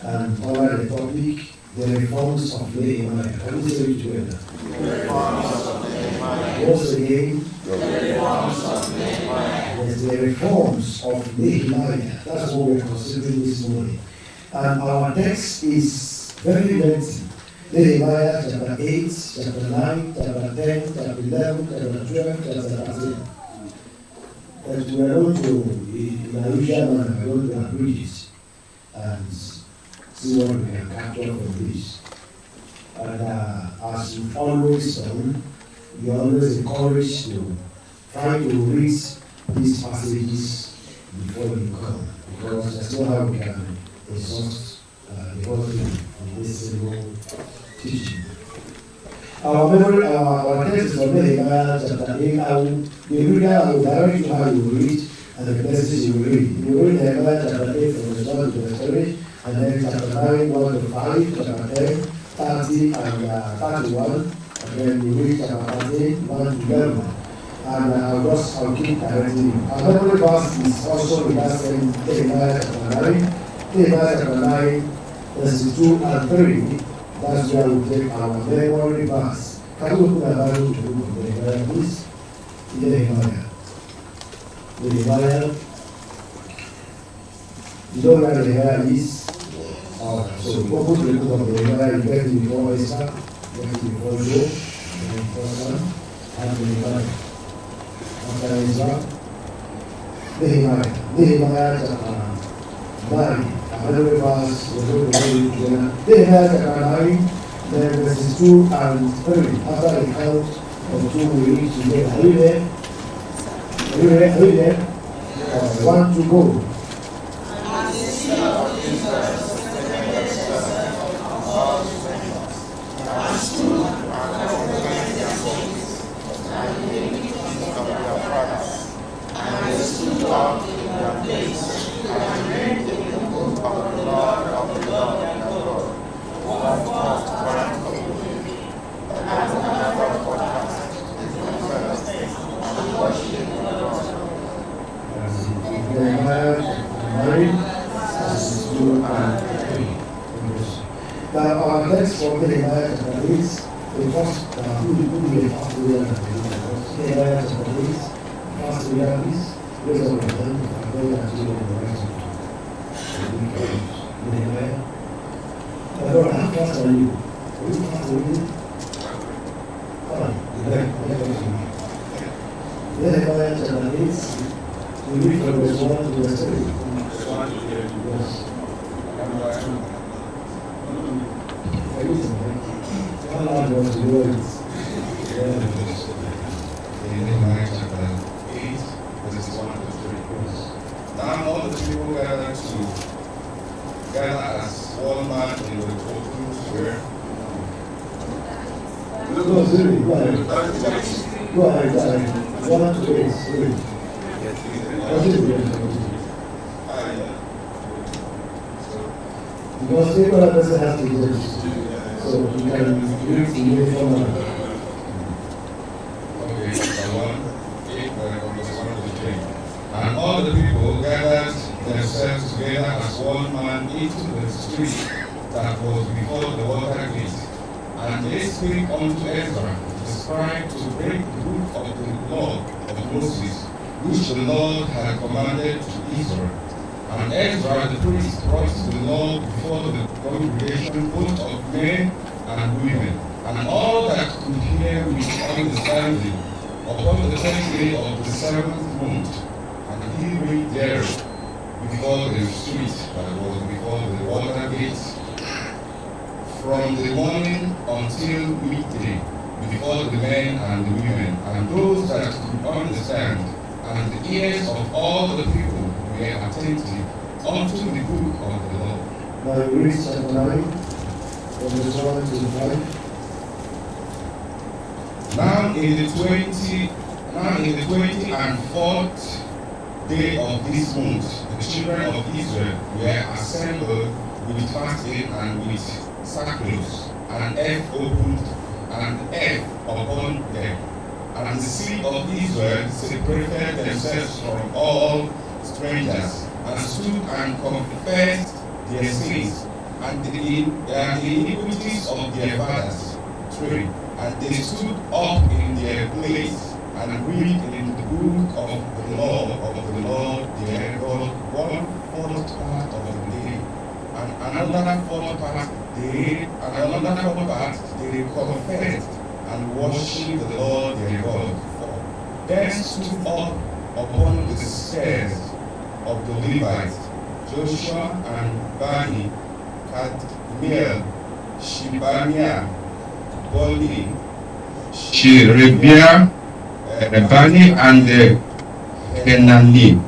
and over the topic, the reforms of Nehemiah. Can we say it together? Once again, yes, the reforms of Nehemiah. That's what we're considering this morning. And our text is very lengthy. Nehemiah chapter 8, chapter 9, chapter 10, chapter 11, chapter 12, chapter 13. And we are going to, in our usual manner, we are going to abridge it and see what we can capture from this. And as we've always done, we are always encouraged to try to read these passages before you come, because that's not how we can exhaust the whole thing in this single teaching. Our text is from Nehemiah chapter 8. The reader I will direct you how you will read and the message you will read. You will read Nehemiah chapter 8 from verse 1 to verse 3, and then chapter 9, 1 to 5, chapter 10, 30, and 31, and then you read chapter 13, 1 to 11. And I'll keep directing you. Our memory verse is also with us in Nehemiah chapter 9. Nehemiah chapter 9, verses 2 and 3. That's where we take our memory verse. Can we open our Bible to the book of Nehemiah, please? Nehemiah. Nehemiah. You know where Nehemiah is? So we open to the book of Nehemiah. You get it before Esther, get it before Job, and before Son, and Nehemiah. After Ezra, Nehemiah chapter 9. Another verse, we're going to read it together. Nehemiah chapter 9, then verses 2 and 3. After the count of 2, we read together. Are you there? Are you there? Are you there? 1 to go. Now, our text for Nehemiah chapter 8, the first, who will be the first reader? Nehemiah chapter 8, first reader, please. Raise up your hand, and then I will the rest of it. Nehemiah. Lord, how fast are you? Are you fast reading? Fine. Nehemiah chapter 8, we read from verse 1 to verse 3. Yes. Nehemiah chapter 8, verses 1 to 3. Now all the people gather as one man in the open square. Go ahead. 1 to 8. Because people doesn't have to do this. So you can read the uniform. Okay, chapter 1, 8, verse 1 to 3. And all the people gathered themselves together as one man into the street that was before the water gate. And they spake unto Ezra, the scribe, to break the book of the law of Moses, which the Lord had commanded to Israel. And Ezra the priest brought the law before the congregation, both of men and women, and all that could hear with understanding, upon the 10th day of the 7th month. And he read there before the street that was before the water gate, from the morning until midday, before the men and the women, and those that could understand, and the ears of all the people were attentive unto the book of the law. Now you read chapter 9, from verse 1 to 5. Now in the 20 and 4th day of this month, the children of Israel were assembled with fasting and with sackcloth, and earth opened, and earth upon them. And the seed of Israel separated themselves from all strangers, and stood and confessed their sins and the iniquities of their fathers, 3. And they stood up in their place and read in the book of the law of the Lord their God 1/4 part of the day, and another 4th part they confessed and worshipped the Lord their God. 4. Then stood up upon the stairs of the Levites Joshua and Bani, Kadmiel, Shebaniah, Bani, Sherebiah, Bani, and Hanani,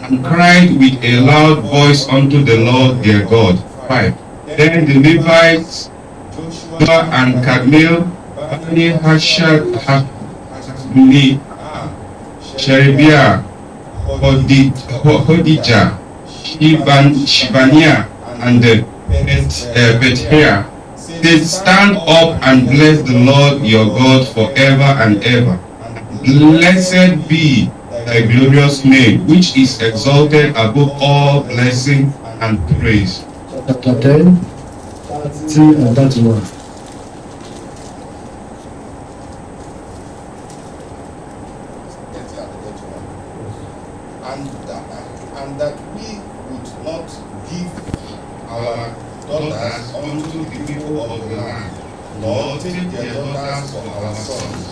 and cried with a loud voice unto the Lord their God. 5. Then the Levites, Joshua and Kadmiel, Bani, Hashabni, Sherebiah, Hodijah, Shebaniah, and Pethiah, said, stand up and bless the Lord your God forever and ever. Blessed be thy glorious name, which is exalted above all blessing and praise. Chapter 10, 30 and 31. And that we would not give our daughters unto the people of the land, nor take their daughters for our sons.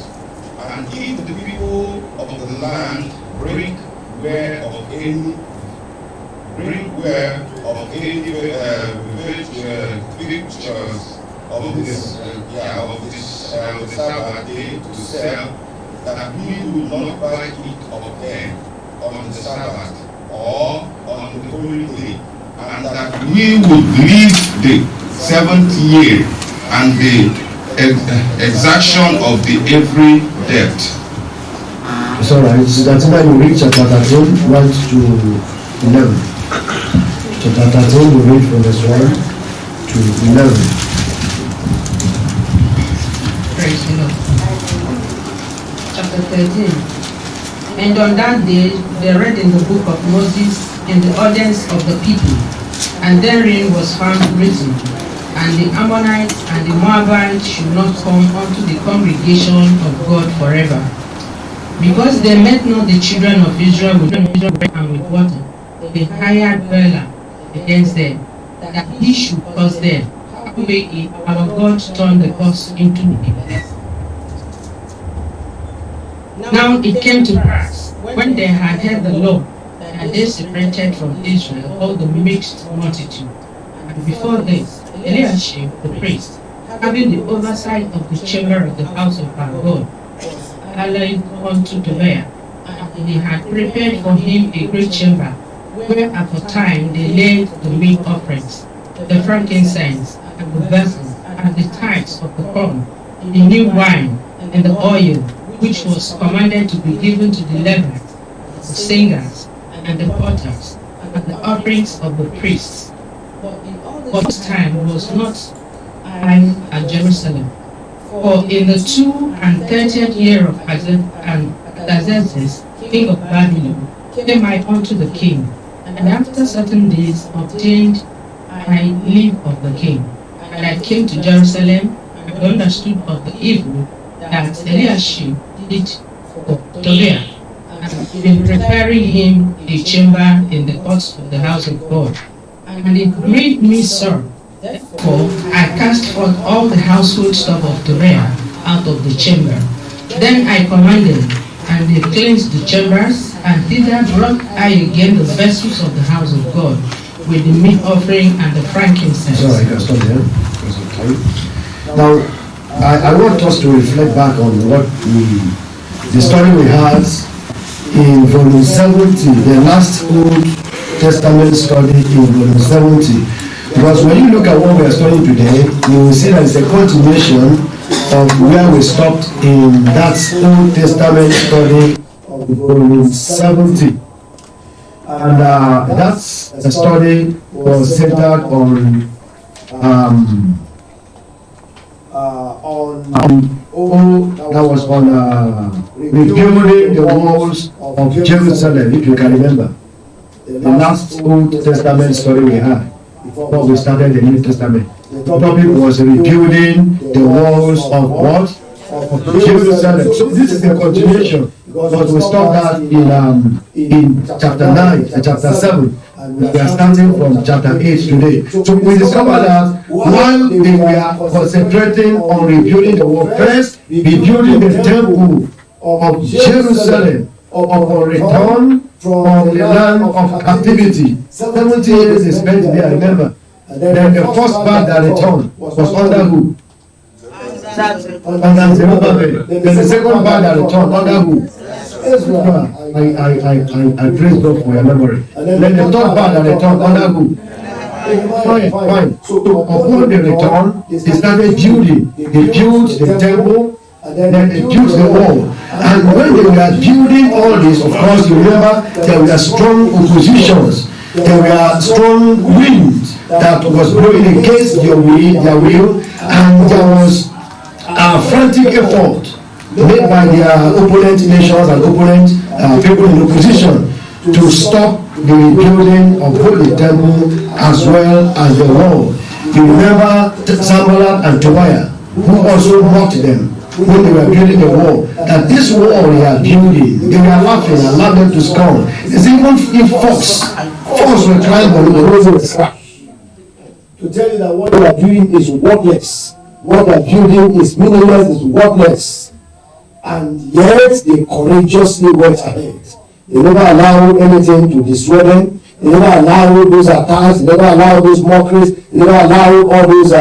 And if the people of the land bring ware of any victuals of this Sabbath day to sell, that we will not buy it of them on the Sabbath or on the holy day, and that we would leave the 7th year and the exaction of the every debt. It's alright, so that's why you read chapter 13, 1 to 11. Chapter 13, we read from verse 1 to 11. Praise the Lord. Chapter 13. And on that day they read in the book of Moses in the audience of the people, and therein was found written, and the Ammonites and the Moabites should not come unto the congregation of God forever, because they met not the children of Israel with bread and with water. They hired Balaam against them, that he should curse them. Howbeit our God turned the curse into a blessing. Now it came to pass, when they had heard the law, that they separated from Israel all the mixed multitude. And before this, Eliashib the priest, having the oversight of the chamber of the house of our God, was allied unto Tobiah, and he had prepared for him a great chamber, where at the time they laid the meat offerings, the frankincense, and the vessels, and the tithes of the corn, the new wine, and the oil, which was commanded to be given to the Levites, the singers, and the porters, and the offerings of the priests. But this time was not I at Jerusalem, for in the 32nd year of Artaxerxes, king of Babylon, came I unto the king, and after certain days obtained I leave of the king. And I came to Jerusalem, and understood of the evil that Eliashib did for Tobiah, and been preparing him a chamber in the courts of the house of God. And it grieved me sore. Therefore I cast forth all the household stuff of Tobiah out of the chamber. Then I commanded, and they cleansed the chambers, and thither brought I again the vessels of the house of God, with the meat offering and the frankincense. Sorry, I can stop there. That's okay. Now, I want us to reflect back on the story we had in volume 70, the last Old Testament study in volume 70. Because when you look at what we are studying today, you will see that it's a continuation of where we stopped in that Old Testament study of volume 70. And that study was centered on rebuilding the walls of Jerusalem, if you can remember. The last Old Testament story we had. before we started the New Testament. The topic was rebuilding the walls of what? Of Jerusalem. So this is a continuation, but we stopped that in chapter 9 and chapter 7. We are starting from chapter 8 today. So we discover that while they were concentrating on rebuilding the wall, first rebuilding the temple of Jerusalem upon return from the land of captivity. 70 years they spent there, I remember. Then the first part that returned was under who? Under Zerubbabel. Then the second part that returned under who? I praise God for your memory. Then the third part that returned under who? Fine. So upon the return, they started building. They built the temple, then they built the wall. And when they were building all this, of course, you remember there were strong oppositions. There were strong winds that was blowing against their will, and there was a frantic effort made by their opponent nations and opponent people in opposition to stop the rebuilding of both the temple as well as the wall. You remember Sanballat and Tobiah, who also mocked them when they were building the wall, that this wall they are building, they were laughing and allowed them to scorn. It's even if fox were crying on the road with scratch. To tell you that what they are doing is worthless, what they are building is meaningless, is worthless, and yet they courageously went ahead. They never allowed anything to destroy them. They never allowed those attacks. They never allowed those mockeries. They never allowed all those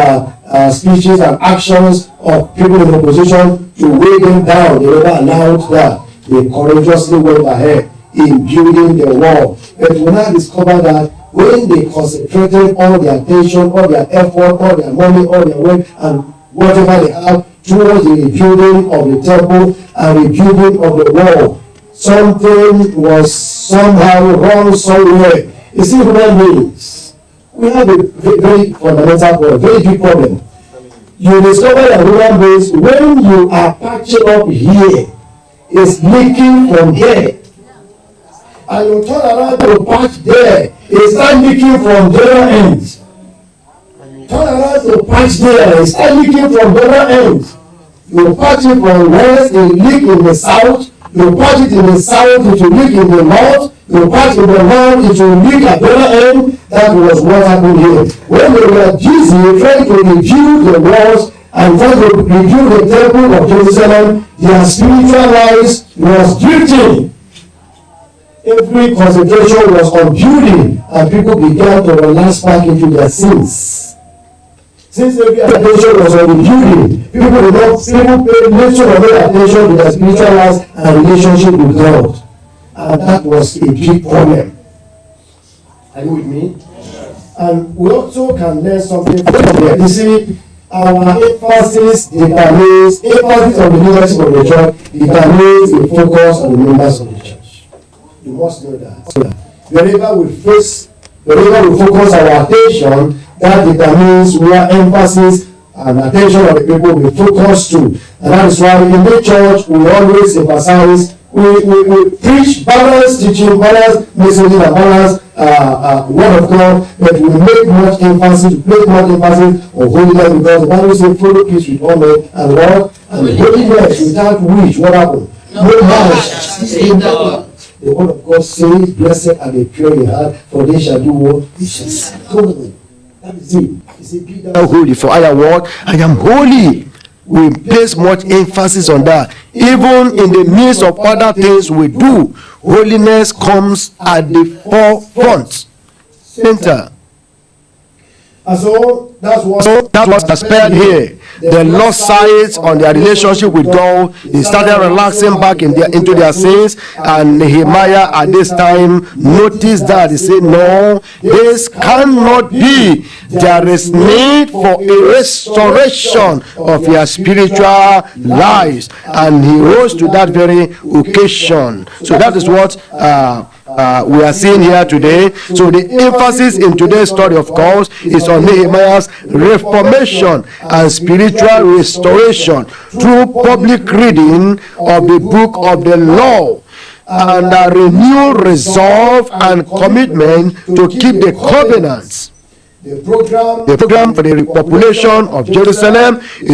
speeches and actions of people in opposition to weigh them down. They never allowed that. They courageously went ahead in building the wall. But we now discover that when they concentrated all their attention, all their effort, all their money, all their work, and whatever they have towards the rebuilding of the temple and rebuilding of the wall, something was somehow wrong somewhere. You see, human beings, we have a very fundamental problem, very big problem. You discover that human beings, when you are patching up here, it's leaking from there. And you turn around to patch there, it starts leaking from the other end. Turn around to patch there, it starts leaking from the other end. You patch it from west, it leak in the south. You patch it in the south, it will leak in the north. You patch in the north, it will leak at the other end. That was what happened here. When they were busy trying to rebuild the walls and trying to rebuild the temple of Jerusalem, their spiritual lives was drifting. Every concentration was on building, and people began to relax back into their sins. Since every attention was on the building, people did not paid little or no attention to their spiritual lives and relationship with God. And that was a big problem. Are you with me? And we also can learn something from there. You see, our emphasis determines, emphasis on the leadership of the church determines the focus of the members of the church. You must know that. Wherever we focus our attention, that determines where emphasis and attention of the people will focus to. And that is why in the church we always emphasize, we preach balanced teaching, balanced messaging, and balanced word of God, but we make much emphasis on holiness, because the Bible says follow peace with all men and what? And holiness, without which, what happened? No man shall see God. The word of God says, blessed are the pure in heart, for they shall do what? They shall see God. That is it. He said, be thou holy, for I am what? I am holy. We place much emphasis on that. Even in the midst of other things we do, holiness comes at the forefront, center. And so that's what transpired here. They lost sight on their relationship with God. They started relaxing back into their sins. And Nehemiah at this time noticed that. He said, no, this cannot be. There is need for a restoration of your spiritual lives. And he rose to that very occasion. So that is what we are seeing here today. So the emphasis in today's story, of course, is on Nehemiah's reformation and spiritual restoration through public reading of the book of the law and a renewed resolve and commitment to keep the covenants. The program for the repopulation of Jerusalem is